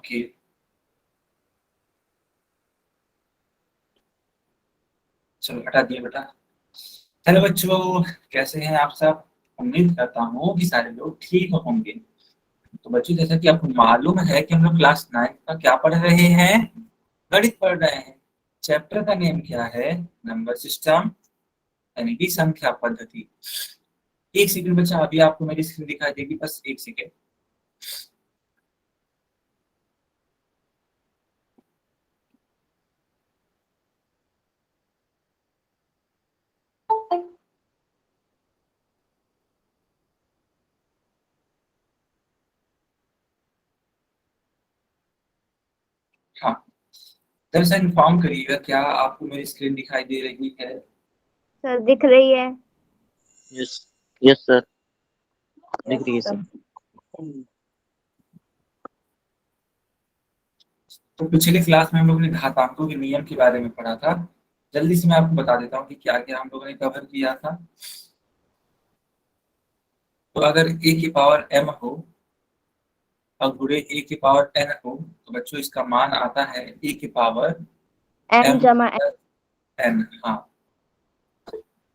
Okay, चलो हटा दिया बेटा। हेलो बच्चों, कैसे हैं आप सब? उम्मीद करता हूँ कि सारे लोग ठीक होंगे। तो बच्चों, जैसा कि आपको मालूम है कि हम लोग क्लास 9 का क्या पढ़ रहे हैं, गणित पढ़ रहे हैं। चैप्टर का नेम क्या है? नंबर सिस्टम, यानी कि संख्या पद्धति। एक सेकंड बच्चा, अभी आपको मेरी स्क्रीन दिखाई देगी, बस एक सेकंड। हाँ, दरअसल इन्फॉर्म करिएगा, क्या आपको मेरी स्क्रीन दिखाई दे रही है? सर दिख रही है। यस यस सर, दिख रही है सर। तो पिछले क्लास में हम लोगों ने घातांकों के नियम के बारे में पढ़ा था। जल्दी से मैं आपको बता देता हूँ कि क्या क्या हम लोगों ने कवर किया था। तो अगर ए की पावर m हो और गुणे ए की पावर n हो, तो बच्चों इसका मान आता है ए की पावर m m जमा n। n। हाँ,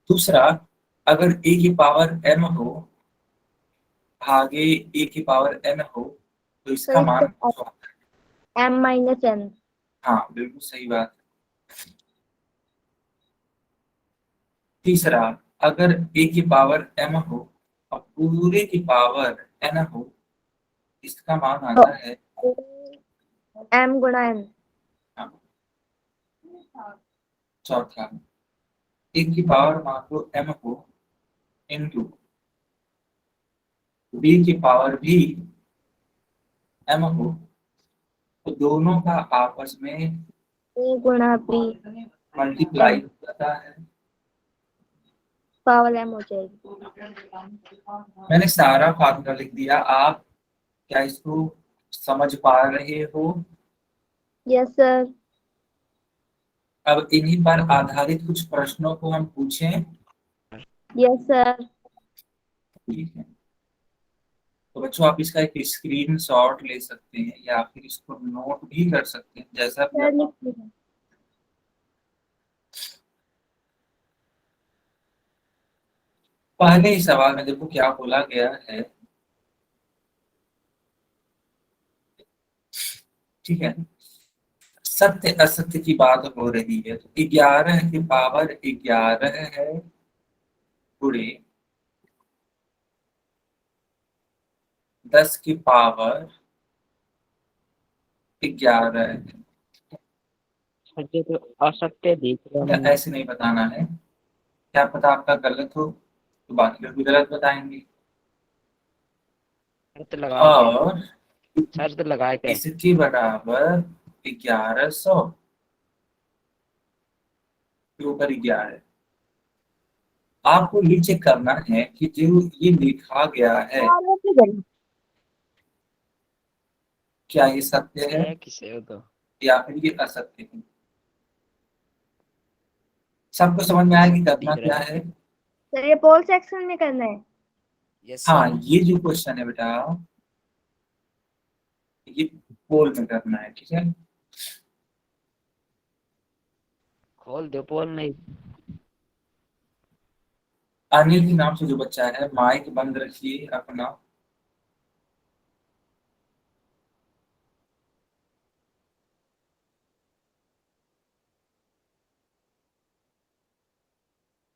दूसरा, अगर ए की पावर m हो भागे ए की पावर n हो, तो तो इसका मान इसका जो आता है। m minus n। हाँ, बिल्कुल सही बात। तीसरा, अगर ए की पावर m हो और पूरे की पावर n हो, इसका मान आता है। m गुणा n। हाँ, चौथा, ए की पावर मान लो m हो इंटू बी की पावर भी m हो, तो दोनों का आपस में a गुणा b मल्टीप्लाई m हो जाता है। पावर m हो जाएगी। मैंने सारा फार्मूला लिख दिया, आप क्या इसको समझ पा रहे हो? Yes sir. अब इन्हीं पर आधारित कुछ प्रश्नों को हम पूछें। Yes sir. ठीक है, तो बच्चों आप इसका एक स्क्रीन शॉट ले सकते हैं या फिर इसको नोट भी कर सकते हैं, जैसा भी सर आप। लिख लिया। पहले ही सवाल में देखो क्या बोला गया है। ठीक है, सत्य असत्य की बात हो रही है, तो 11 की पावर 11 है गुणे 10 की पावर 11 है। सत्य तो असत्य दिख रहा हमें है। ऐसे नहीं बताना है, क्या पता आपका गलत हो, तो बाकी लोग भी गलत बताएंगे। शर्त लगा के, और शर्त लगा के। इसके बराबर 1100 के ऊपर 11। आपको ये चेक करना है कि जो ये लिखा गया है, क्या ये सत्य है है किसे हो तो। या फिर ये असत्य है। सबको समझ में आया कि सत्य करना दिख रहा क्या है। है? सर ये पोल सेक्शन में करना है। यस हाँ, सर। ये जो क्वेश्चन है बेटा, ये पोल में करना है, ठीक है। खोल दो पोल नहीं। अनिल के नाम से जो बच्चा है, माइक बंद रखिए अपना।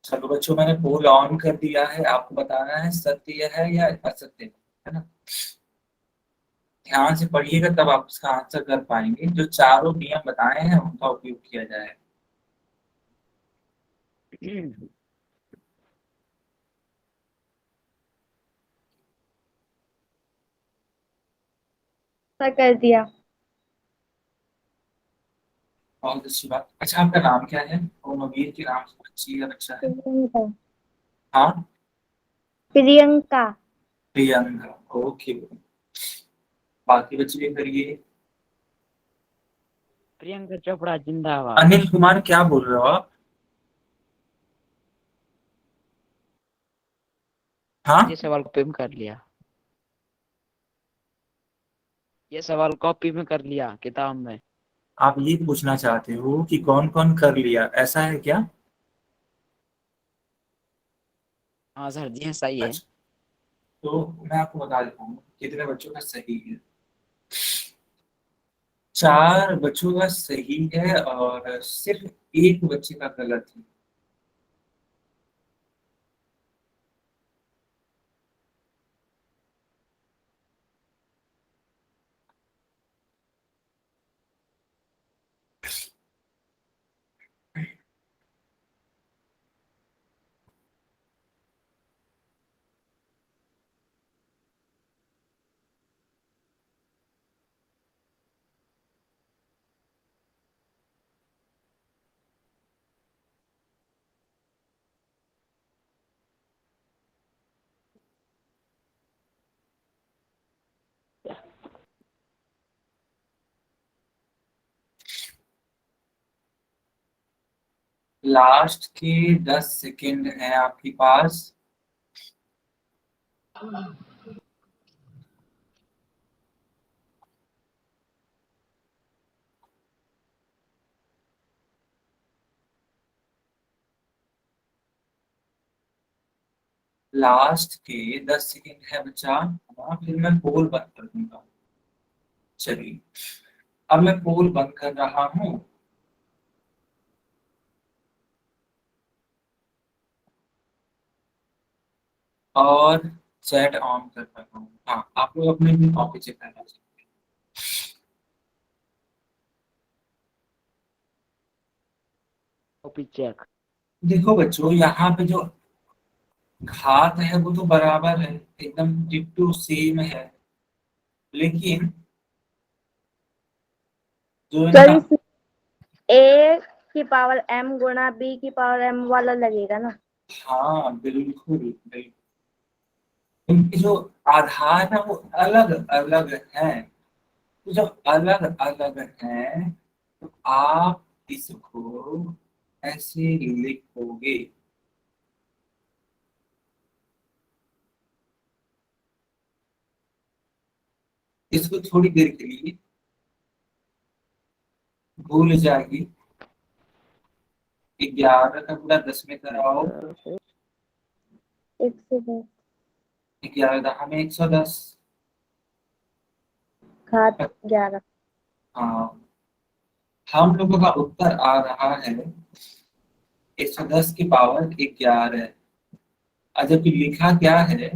चलो बच्चों, मैंने पोल ऑन कर दिया है, आपको बताना है सत्य है या असत्य है ना। ध्यान से पढ़िएगा तब आप इसका आंसर कर पाएंगे। जो चारों नियम बताए हैं उनका उपयोग किया जाए। सर कर दिया। बहुत अच्छी बात। अच्छा, आपका नाम क्या है? वो नवीर के नाम से बच्ची का बच्चा है। प्रियंका। हाँ, प्रियंका। प्रियंका। ओके, बाकी बच्चे भी करिए। प्रियंका चोपड़ा जिंदाबाद। अनिल कुमार, क्या बोल रहे हो आप? हाँ, ये सवाल को पिम कर लिया। ये सवाल कॉपी में कर लिया, किताब में। आप ये पूछना चाहते हो कि कौन कौन कर लिया, ऐसा है क्या? हाँ सर जी, हाँ, सही है। अच्छा, तो मैं आपको बता देता हूँ कितने बच्चों का सही है। 4 बच्चों का सही है और सिर्फ एक बच्चे का गलत है। लास्ट के 10 सेकेंड है आपके पास। लास्ट के 10 सेकेंड है बच्चा। हाँ, फिर मैं पोल बंद कर दूंगा। चलिए, अब मैं पोल बंद कर रहा हूँ। और चैट ऑन कर रहा हूँ। हाँ, आप लोग अपने भी कॉपी चेक करना चाहिए। Copy check. देखो बच्चों, यहाँ पे जो घात है वो तो बराबर है, एकदम डिट्टो सेम है, लेकिन जो सर इनका, इस ए की पावर m गुणा b की पावर m वाला लगेगा ना? हाँ बिल्कुल बिल्कुल, इनके जो आधार है वो अलग अलग हैं। तो जब अलग अलग हैं तो आप इसको ऐसे लिखोगे। इसको थोड़ी देर के लिए भूल जाएगी। 11 का पूरा 10 में कराओ। 110 11 हमें 110। घात 11। हाँ, हम लोगों का उत्तर आ रहा है 110 की पावर 11। और जबकि लिखा क्या है?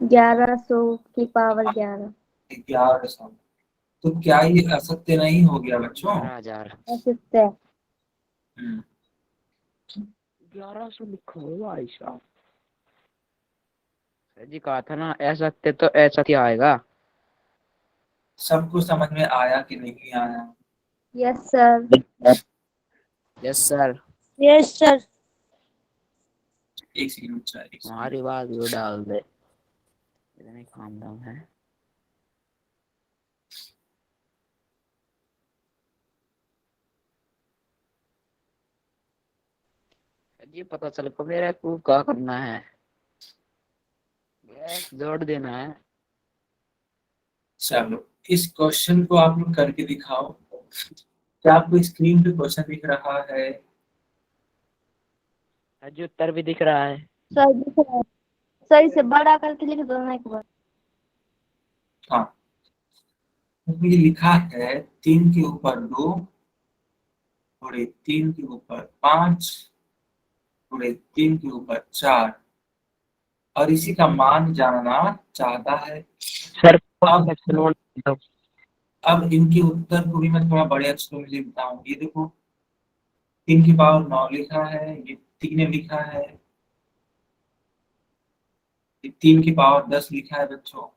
1100 की पावर 11। 1100। तो क्या ये असत्य नहीं हो गया बच्चों? 11,000। असत्य। हम्म, 1100 लिखो भाई साहब। सर जी कहा था ना, ऐसा तो ऐसा क्या आएगा। सबको समझ में आया कि नहीं आया? Yes sir. Yes sir. Yes sir. एक सेकंड बच्चा, एक सेकंड। हमारी बात भी डाल दे, इतने काम दाम है। ये पता चल को मेरे को क्या करना है। गैस जोड़ देना है। चलो, इस क्वेश्चन को आप लोग करके दिखाओ। क्या आपको स्क्रीन पे क्वेश्चन दिख रहा है? सर जी उत्तर भी दिख रहा है। सर दिख रहा है। सर इसे बड़ा करके लिख दो ना एक बार। हाँ, उसमें ये लिखा है 3 के ऊपर 2 थोड़े 3 के ऊपर 5 थोड़े 3 के ऊपर 4, और इसी का मान जानना चाहता है। सर अब अब इनके उत्तर को भी मैं थोड़ा बड़े अक्षरों में लिखता हूँ। ये देखो, 3 की पावर 9 लिखा है, ये 3 लिखा है, ये 3 की पावर 10 लिखा है बच्चों,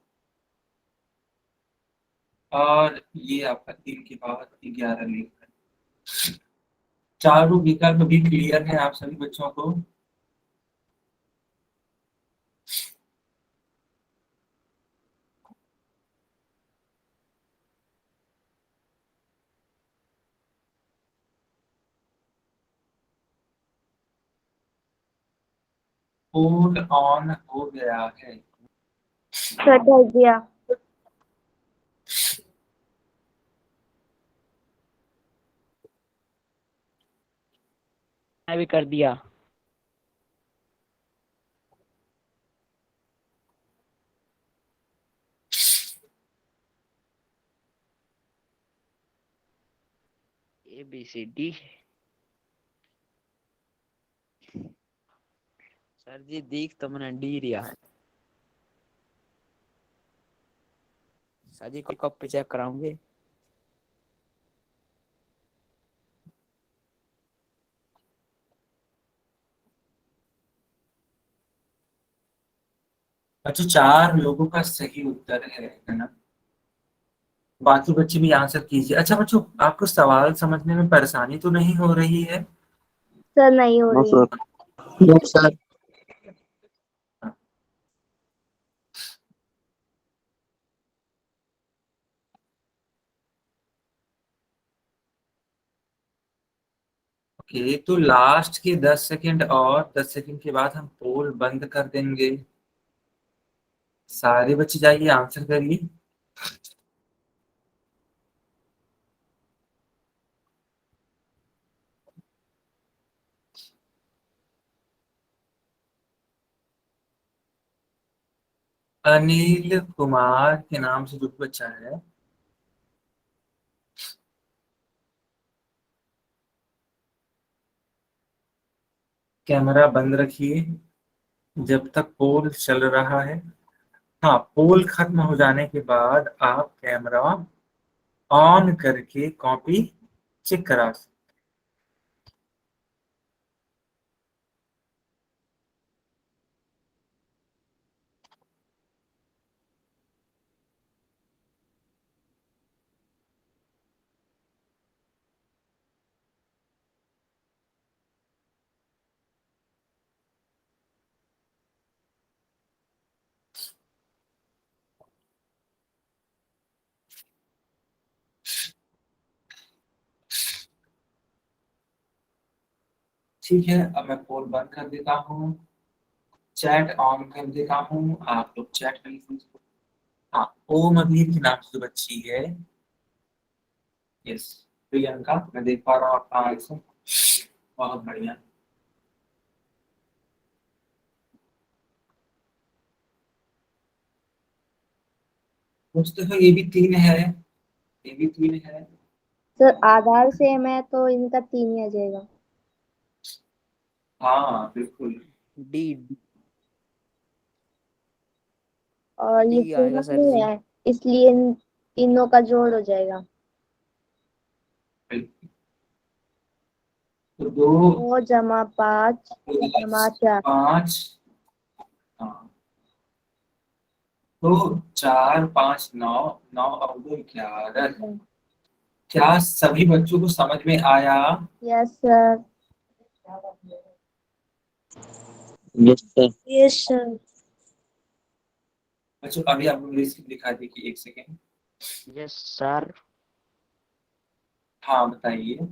और ये आपका 3 की पावर 11 लिखा है। चारों विकल्प भी क्लियर है आप सभी बच्चों को? होल्ड ऑन हो गया है। सर कर दिया। मैं भी कर दिया। ABCD। सर जी देख तो मैंने डी लिया है। सर जी कोई कॉपी चेक कराऊंगे। बच्चों 4 लोगों का सही उत्तर है ना। बाकी बच्चे भी आंसर कीजिए। अच्छा बच्चों, आपको सवाल समझने में परेशानी तो नहीं हो रही है? सर नहीं हो नो रही है। सर। Yes sir. ओके, तो लास्ट के 10 सेकंड और 10 सेकंड के बाद हम पोल बंद कर देंगे। सारे बच्चे जाइए आंसर करिए। अनिल कुमार के नाम से जो बच्चा है, कैमरा बंद रखिए जब तक पोल चल रहा है। हाँ, पोल खत्म हो जाने के बाद आप कैमरा ऑन करके कॉपी चेक करा सकते। ठीक है, अब मैं पोल बंद कर देता हूँ, चैट ऑन कर देता हूँ, आप लोग चैट कर लीजिए। हाँ, ओम अबीर के नाम से जो बच्ची है, यस, प्रियंका, मैं देख पा रहा हूँ आपका आंसर। बहुत बढ़िया। मुझे तो ये भी 3 है, ये भी 3 है। सर आधार सेम है तो इनका 3 ही आ जाएगा। हाँ बिल्कुल। डी। और ये डी आएगा पूरा सर नहीं जी। है, इसलिए इन तीनों का जोड़ हो जाएगा। बिल्कुल। तो 2 2 जमा 5 जमा 4। 5, हाँ, तो 4 5 9, 9 और 2 11। क्या सभी बच्चों को समझ में आया? Yes sir. Yes sir. Yes sir. बच्चों अभी आप मुझे स्क्रीन दिखा दीजिए, 1 सेकेंड। Yes sir. हाँ बताइए।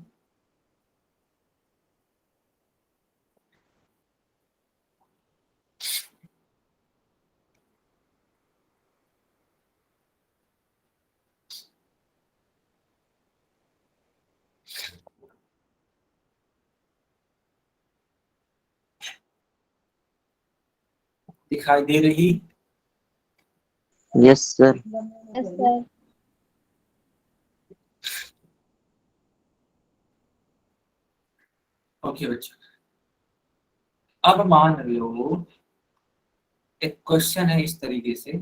दिखाई दे रही? Yes sir. Yes sir. Okay बच्चों, अब मान लो एक क्वेश्चन है इस तरीके से।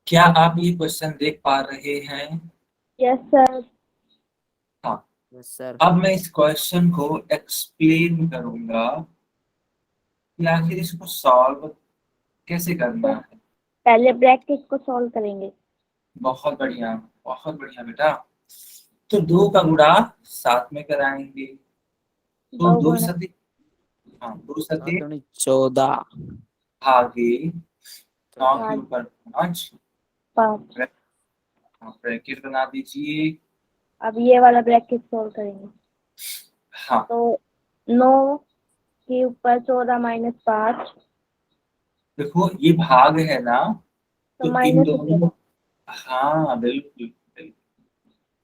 क्या आप ये क्वेश्चन देख पा रहे हैं? Yes sir. हाँ। Yes sir. अब मैं इस क्वेश्चन को एक्सप्लेन करूंगा कि आखिर इसको सॉल्व कैसे करना है। पहले ब्रैकेट को सॉल्व करेंगे। बहुत बढ़िया, बहुत बढ़िया बेटा। तो 2 का गुणा 7 में कराएंगे, तो 2 2 गुणा सदी, हाँ 2 सात सदी दूनी 14। आगे, 9 के 5 ऊपर 5, 5। हाँ, ब्रैकेट बना दीजिए। अब ये वाला ब्रैकेट सोल्व करेंगे। हाँ तो 9 के ऊपर 14 माइनस 5 देखो ये भाग है ना, तो तो इन माइनस हो दोनों, जाएगा। हाँ बिल्कुल बिल्कुल।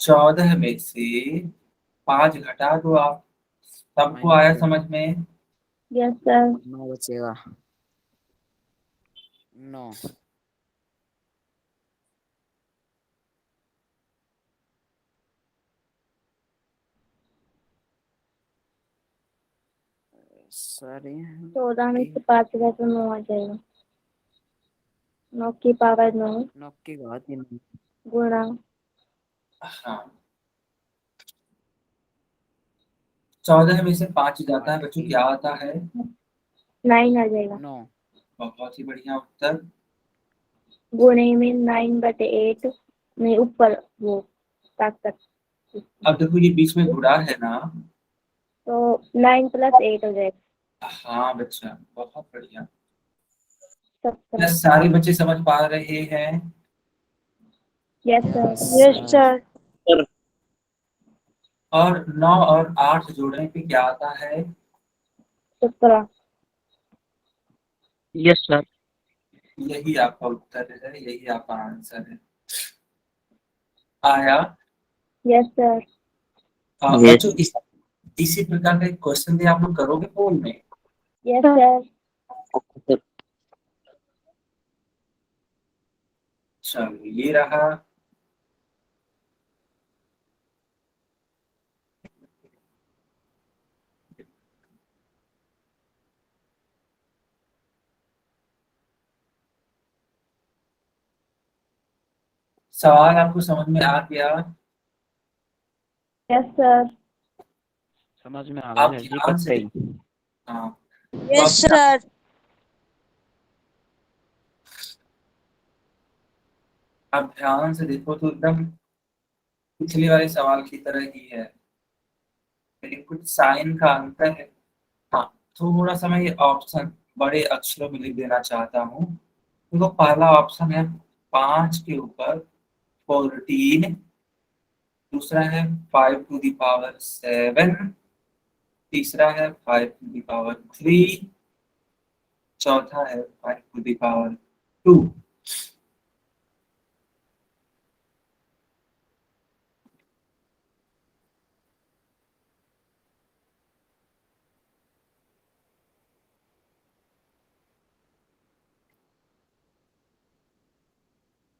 14 में से 5 घटा दो आप। सबको आया -2। समझ में? Yes sir. 9 बचेगा। 9। सर 14 में से 5 गया तो 9 आ जाएगा। 9 की पावर 9 9 की घात 3। गुणा हाँ 14 में से 5 जाता है बच्चों, क्या आता है? 9 आ जाएगा। 9। बहुत ही बढ़िया उत्तर। गुणे में 9/8 नहीं ऊपर वो ताकत। अब देखो ये बीच में गुणा है ना। तो 9 + 8 हो जाएगा। हाँ बच्चा बहुत बढ़िया। 17। क्या सारे बच्चे समझ पा रहे हैं? Yes yes sir. Yes sir. Sir. Sir और 9 और 8 जोड़ने पे क्या आता है? 17। Yes sir. यही आपका उत्तर है, यही आपका आंसर है। आया। Yes sir. यस बच्चों इसी प्रकार का एक क्वेश्चन भी आप लोग करोगे पोल में? Yes sir. सर। चलो ये रहा। सवाल आपको समझ में आ गया? Yes sir. समझ में आ गया आप सर जी ध्यान से कटते ही। देखो। हाँ तो यस सर। आप ध्यान से देखो तो एकदम पिछले वाले सवाल की तरह ही है, लेकिन कुछ साइन का अंतर है। हाँ थोड़ा सा मैं ये ऑप्शन बड़े अक्षरों में लिख देना चाहता हूँ। देखो पहला ऑप्शन है 5 के ऊपर 14, दूसरा है 5⁷, तीसरा है 5⁵, चौथा है 5⁵2।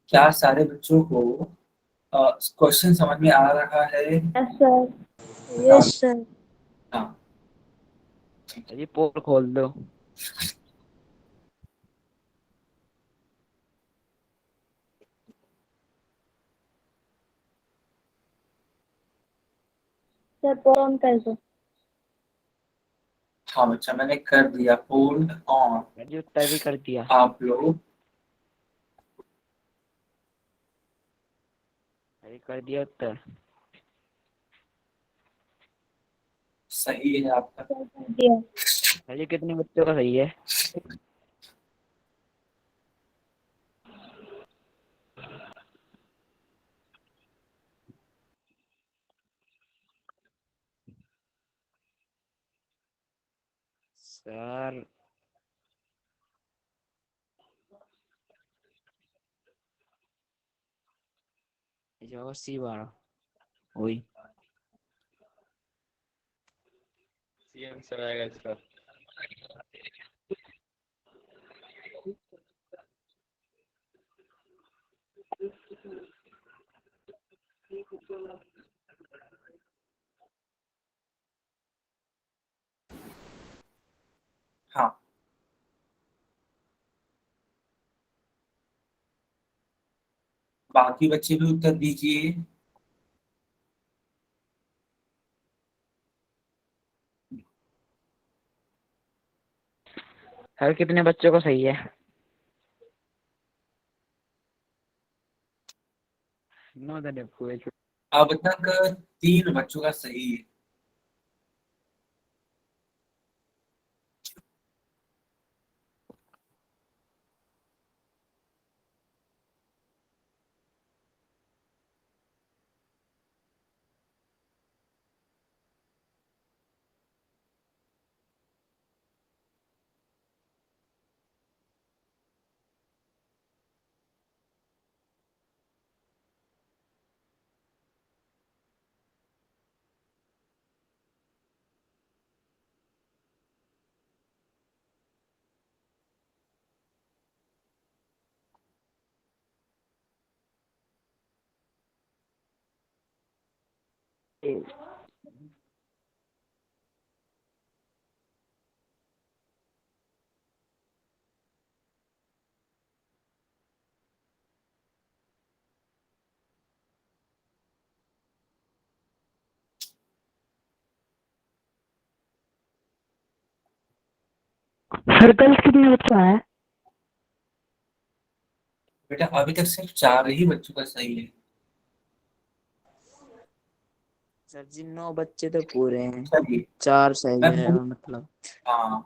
क्या सारे बच्चों को क्वेश्चन समझ में आ रहा है? Yes sir. हाँ यस सर। हाँ। सर जी पोल खोल दो। सर फोन कर दो। हाँ बच्चा मैंने कर दिया पोल ऑन। सर जी उत्तर भी कर दिया। आप लोग सर जी कर दिया उत्तर। सही है आपका। सर कर दिया। सर जी कितने बच्चों का सही है? सर जवाब सी 12 वही। सी आंसर आएगा इसका। हाँ बाकी बच्चे भी उत्तर दीजिए। सर कितने बच्चों का सही है? 9 दिन हुए। अब तक 3 बच्चों का सही है। सर्कल कितने बच्चा है? बेटा अभी तक सिर्फ 4 ही बच्चों का सही है। सर जी 9 बच्चे तो पूरे हैं, चलिए 4 सही मैं है पूल मतलब। हाँ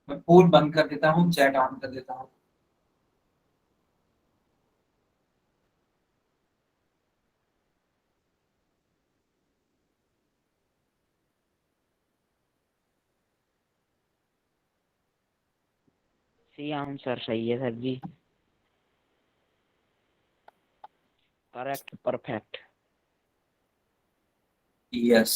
मैं पूल बंद कर देता हूँ, चैट ऑन कर देता हूँ। सी आंसर सही है सर जी, करेक्ट परफेक्ट। यस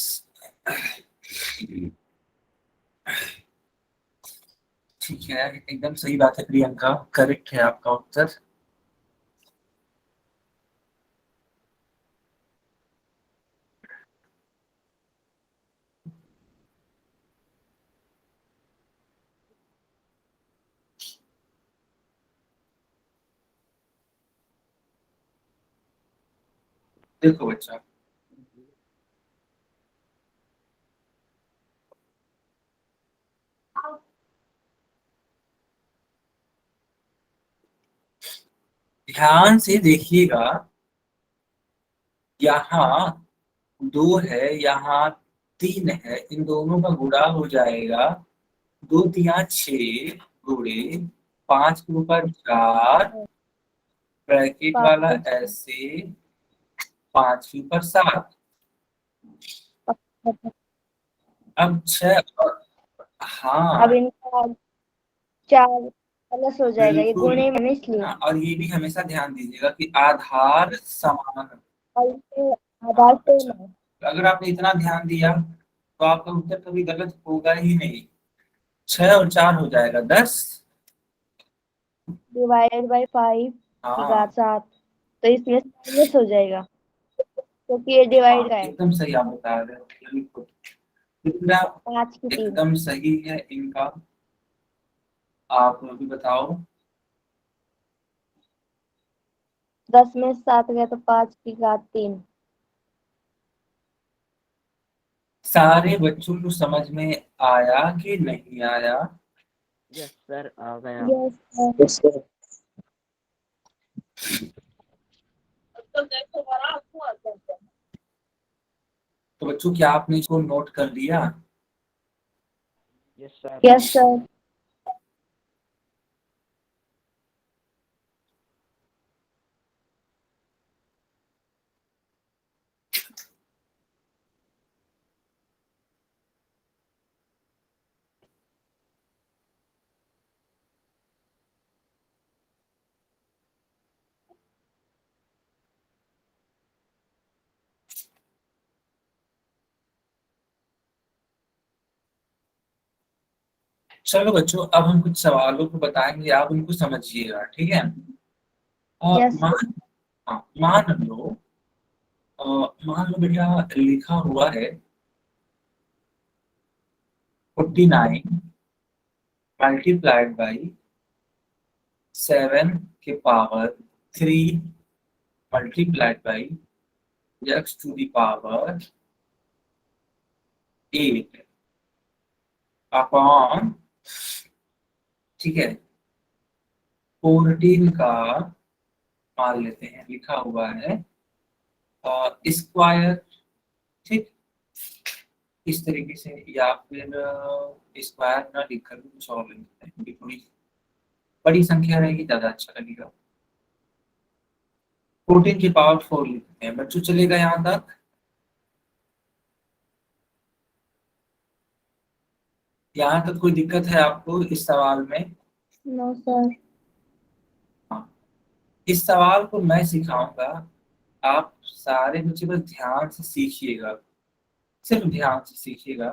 ठीक है, एकदम सही बात है प्रियंका, करेक्ट है आपका उत्तर। देखो बच्चा, ध्यान से देखिएगा, यहाँ 2 है, यहाँ 3 है, इन दोनों का गुणा हो जाएगा 2 तिया 6 गुणे 5 के ऊपर 4 ब्रैकेट वाला ऐसे 5 के ऊपर 7। अब 6 हाँ अब इनका 4 प्लस हो जाएगा, ये बिल्कुल गुणे में है इसलिए। ना। और ये भी हमेशा ध्यान दीजिएगा कि आधार समान है। और इसके हाँ आधार सेम अच्छा, है। तो अगर आपने इतना ध्यान दिया तो आपका उत्तर कभी गलत होगा ही नहीं। 6 और 4 हो जाएगा 10। डिवाइडेड बाई 5 की हाँ घात 7, तो इसमें माइनस हो जाएगा क्योंकि ये हाँ डिवाइड का है। एकदम सही आप बता रहे हो, बिल्कुल इतना 5 की 3। एकदम सही है इनका। आप भी बताओ। 10 में 7 गया तो 5 की घात 3। सारे बच्चों को समझ में आया कि नहीं आया? यस सर आ गया। Yes yes sir. तो बच्चों क्या आपने इसको नोट कर लिया? Yes sir. Yes sir. चलो बच्चों, अब हम कुछ सवालों को बताएंगे, आप उनको समझिएगा, ठीक है। यस मान हाँ मान लो, मान लो बेटा लिखा हुआ है 49 मल्टीप्लाइड बाई 7 के power 3 multiplied by x to the power 8 upon, ठीक है, 14 का मान लेते हैं, लिखा हुआ है स्क्वायर, ठीक, इस तरीके से। या फिर स्क्वायर ना लिखकर भी कुछ और लिख देते हैं, ये थोड़ी बड़ी संख्या रहेगी, ज्यादा अच्छा लगेगा। 14 की पावर 4 लिखते हैं बच्चों, चलेगा यहाँ तक? यहाँ तक कोई दिक्कत है आपको इस सवाल में? No sir. हाँ, इस सवाल को मैं सिखाऊंगा, आप सारे बच्चे बस ध्यान से सीखिएगा, सिर्फ ध्यान से सीखिएगा।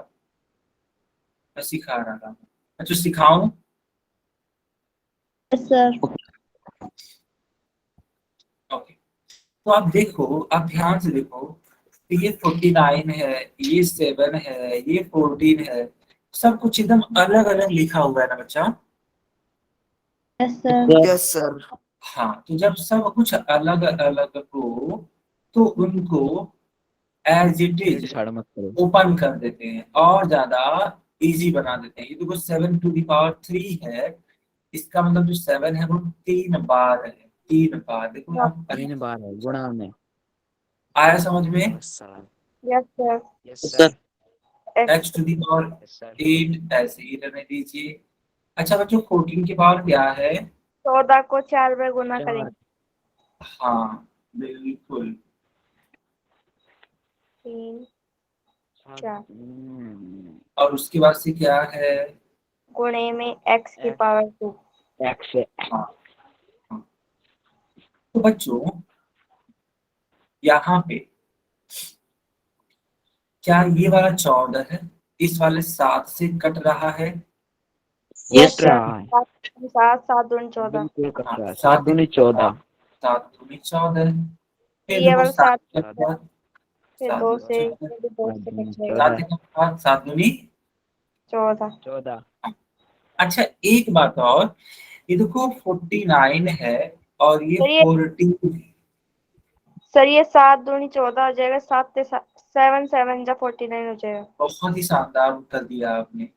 मैं सिखा रहा था, मैं जो सिखाऊं। Yes sir. ओके, तो आप देखो, आप ध्यान से देखो ये 49 है, ये 7 है, ये 14 है, सब कुछ एकदम अलग अलग लिखा हुआ है ना बच्चा। Yes sir. Yes sir. हाँ, तो जब सब कुछ अलग अलग हो तो उनको एज इट इज छाड़ मत करो। ओपन कर देते हैं और ज्यादा इजी बना देते हैं। ये देखो 7 टू द पावर 3 है, इसका मतलब जो 7 है वो 3 बार है, 3 बार। देखो ना, 3 बार है गुणा में। आया समझ में? Yes sir. Yes sir. x to the power 8 ऐसे ही रहने दीजिए। अच्छा बच्चों, 14 की पावर क्या है? 14 को 4 बार गुना 4 करेंगे। हाँ बिल्कुल। 3 4 और उसके बाद से क्या है? गुणे में x की पावर 2। x है। हाँ हाँ। तो बच्चों यहाँ पे क्या ये वाला 14 है इस वाले 7 से कट रहा है? Yes sir. रहा है 7 7 दूनी 14। बिल्कुल कट हाँ, रहा है। 7 7 दूनी 14। 7 दूनी 14। फिर ये देखो वाला 7 7 के बाद फिर 7 2 दूनी से 14, 2 से कट जाएगा। 7 के बाद 7 दूनी 14। 14। अच्छा एक बात और, ये देखो 49 है और ये सर ये 14। सर ये 7 दूनी 14 हो जाएगा। 7 से 7 7 जा 49 हो जाएगा। बहुत ही शानदार उत्तर दिया आपने।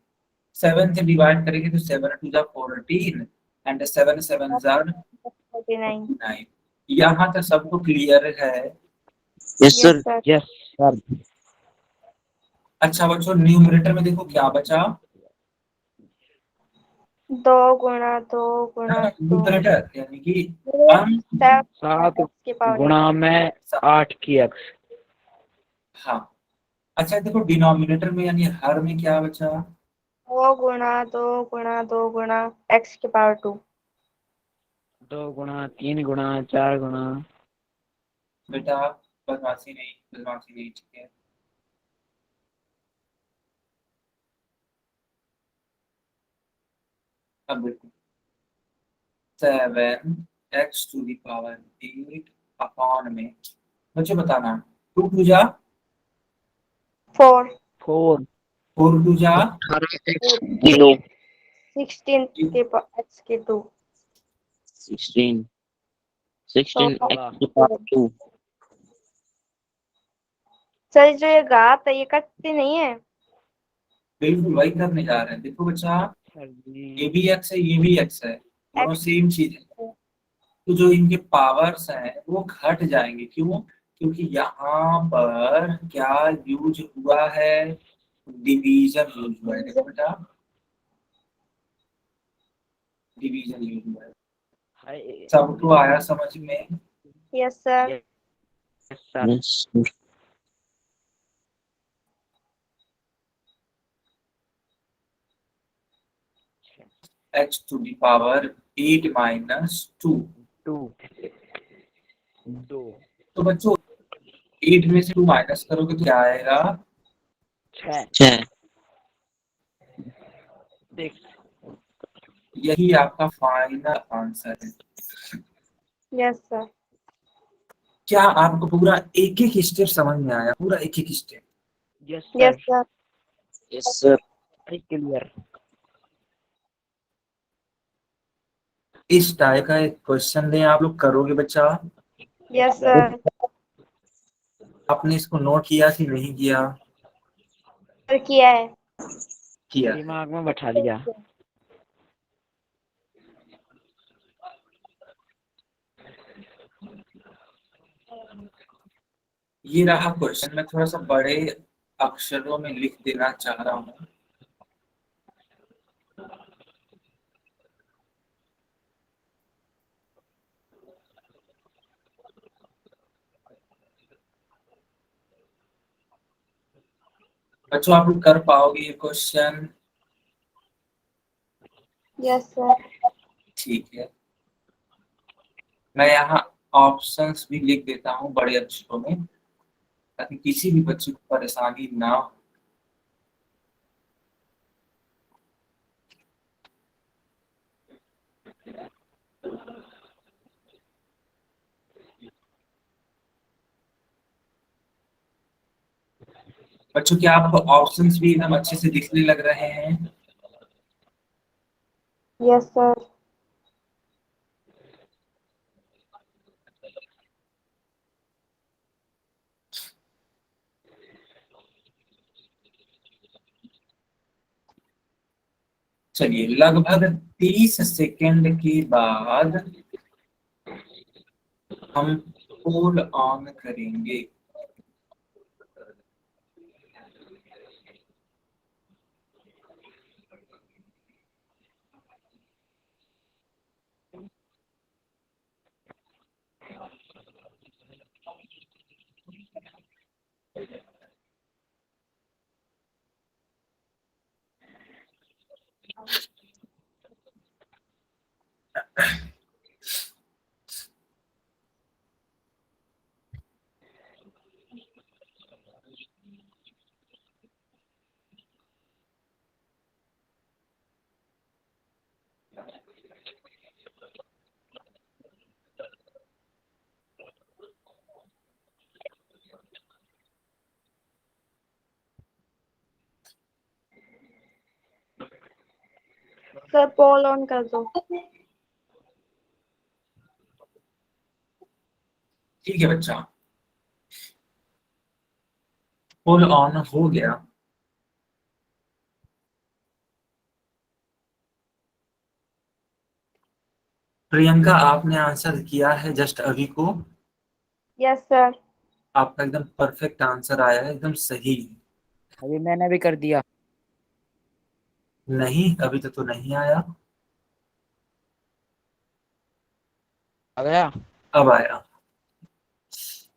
7 से डिवाइड करेंगे तो 7 टू द 14 एंड 7 7 जार 49। 49। यहाँ तक सबको क्लियर है? Yes yes sir. Sir. Yes sir. अच्छा बच्चों, न्यूमरेटर में देखो क्या बचा? 2 गुणा 2 गुणा 2 न्यूमरेटर यानी कि 7 की पावर गुणा में 8 की x। हाँ। अच्छा देखो डिनोमिनेटर में यानी हर में क्या बचा? 2 गुणा 2 गुणा 2 गुणा x की पावर 2। 2 गुणा 3 गुणा 4 गुणा। बेटा बदमाशी नहीं, बदमाशी नहीं, ठीक है। अब देखो 7 x to the power 8 upon में, बच्चों बताना 2 टू जा 4 4 4 टू जा 0 16 की x की 2। 16 16 तो x की पावर 2। सर जो ये घात है ये कटती नहीं है। बिल्कुल वही करने जा रहे हैं। देखो बच्चा, सर ये जी। भी x है, ये भी x है, दोनों x सेम चीज है। तो जो इनके पावर्स हैं वो घट जाएंगे। क्यों? क्योंकि यहाँ पर क्या यूज हुआ है? डिवीजन यूज हुआ है। देखो बेटा, डिवीजन यूज हुआ है। हाय। सबको आया समझ में? Yes sir. Yes sir. Yes x to the power 8 minus 2। 2 2 तो बच्चों 8 में से 2 माइनस करोगे तो क्या आएगा? 6 6। देख। यही आपका फाइनल आंसर है। Yes sir. क्या आपको पूरा एक एक स्टेप समझ में आया? पूरा एक एक step? Yes yes sir. Sir. Yes sir. Clear. इस टाइप का एक क्वेश्चन दें, आप लोग करोगे बच्चा? Yes sir. आपने इसको नोट किया कि नहीं किया? सर किया है। किया है। दिमाग में बैठा लिया। ये रहा क्वेश्चन। मैं थोड़ा सा बड़े अक्षरों में लिख देना चाह रहा हूँ। बच्चों आप लोग कर पाओगे ये क्वेश्चन? Yes sir. ठीक है, मैं यहाँ ऑप्शंस भी लिख देता हूँ बड़े अक्षरों में ताकि किसी भी बच्चे को परेशानी ना हो। बच्चों क्या आप ऑप्शंस भी एकदम अच्छे से दिखने लग रहे हैं? Yes sir. चलिए लगभग 30 सेकेंड के बाद हम पोल ऑन करेंगे। सर पोल ऑन कर दो। ठीक है बच्चा, पोल ऑन हो गया। प्रियंका आपने आंसर किया है जस्ट अभी को। Yes sir. आपका एकदम परफेक्ट आंसर आया है, एकदम सही। अभी मैंने भी कर दिया। नहीं अभी तक तो नहीं आया। आ गया। अब आया,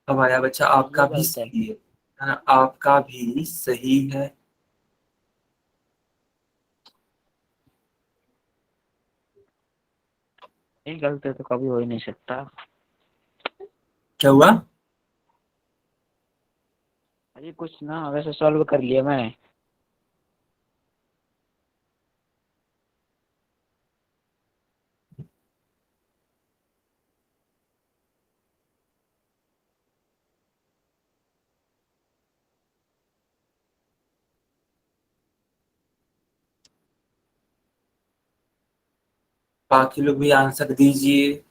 अब आया बच्चा, आपका ये भी गलत है। सही है ना? आपका भी सही है। ये गलत है तो कभी हो ही नहीं सकता। क्या हुआ? अरे कुछ ना, वैसे सॉल्व कर लिया मैंने। बाकी लोग भी आंसर दीजिए।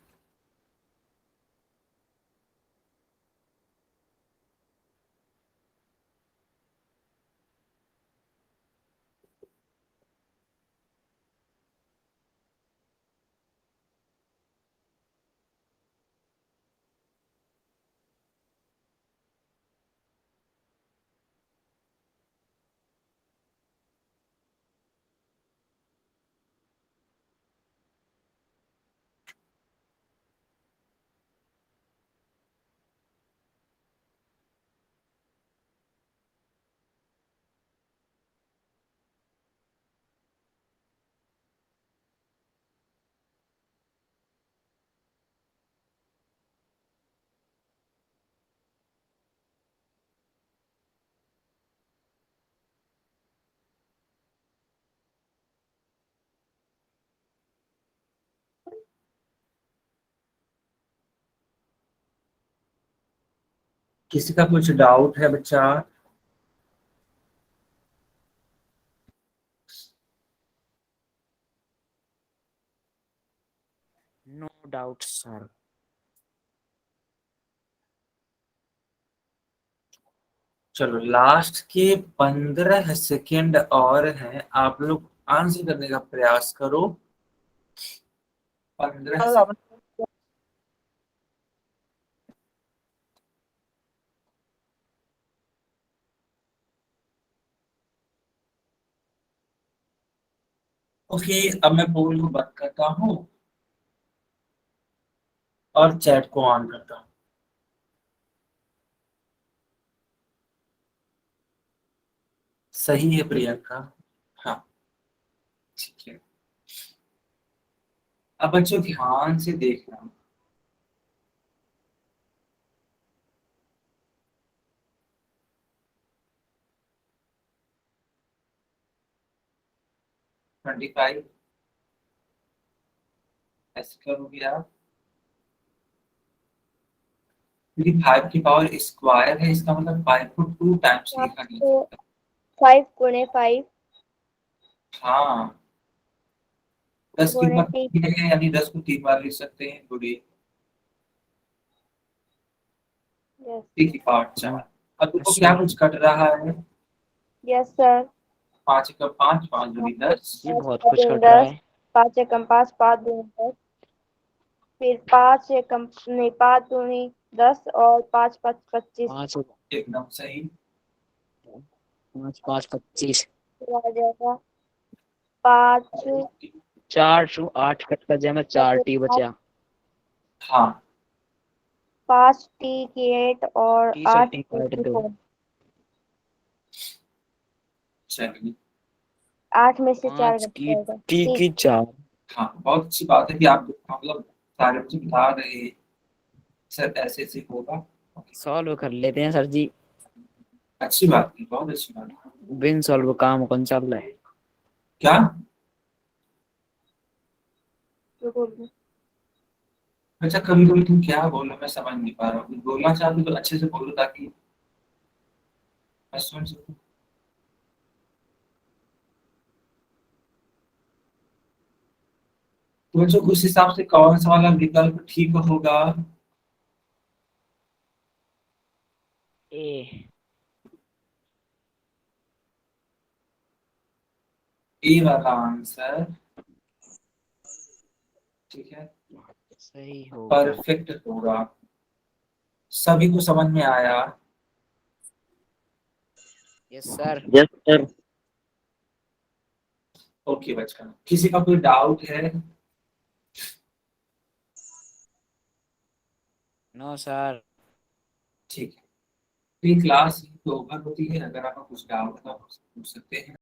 किसी का कुछ डाउट है बच्चा? No doubt sir. चलो लास्ट के 15 सेकेंड और हैं, आप लोग आंसर करने का प्रयास करो। 15 सेकेंड। ओके, अब मैं पोल को बंद करता हूँ और चैट को ऑन करता हूँ। सही है प्रियंका। हाँ ठीक है। अब बच्चों ध्यान से देखना। ट्वेंटी फाइव ऐसे करोगे आप। क्योंकि 5 की पावर स्क्वायर है, इसका मतलब 5 को 2 टाइम्स लिखा नहीं तो सकता। 5 गुणे 5 हाँ, 10 की गुणे पावर 3 है, यानी 10 को 3 बार लिख सकते हैं, गुणे 3 की पावर 4। अब देखो क्या कुछ कट रहा है, यस सर। 5 का 5, 5 दूनी 10, ये 5 बहुत का कुछ दूनी कट रहा 10, है। 5 एकम 5, 5 दूनी 10, फिर 5 एकम नहीं 5 दूनी 10 और 5 5 25 पाँच एकदम सही। 5 5 25, आ जाएगा 5 4 टू 8 कट कर जाए, 4 टी बचा। हाँ 5 टी की 8 और टी से 8 टी टी काट की दो। 4। चलिए, 8 में से 4 5 घट की जाएगा। टी ठीक की 4। हाँ बहुत अच्छी बात है कि आप मतलब सारे बच्चे बता रहे हैं सर, ऐसे ऐसे होगा। सॉल्व कर लेते हैं सर जी। अच्छी बात है, बहुत अच्छी बात है। बिन सॉल्व काम कौन चल रहा है। क्या? तो बोल दो। अच्छा, कभी कभी तुम क्या बोलो मैं समझ नहीं पा रहा हूँ, बोलना चाहती तो अच्छे से बोलो ताकि मैं सुन सकूं। तो बच्चों उस हिसाब से कौन सा वाला विकल्प ठीक होगा? ए। ए वाला आंसर ठीक है, सही होगा। परफेक्ट होगा। सभी को समझ में आया? Yes sir. Yes sir. Okay बच्चा, किसी का कोई डाउट है? No sir. ठीक है, तो ये क्लास तो ओवर होती है, अगर आपका कुछ डाउट है तो आप पूछ सकते हैं।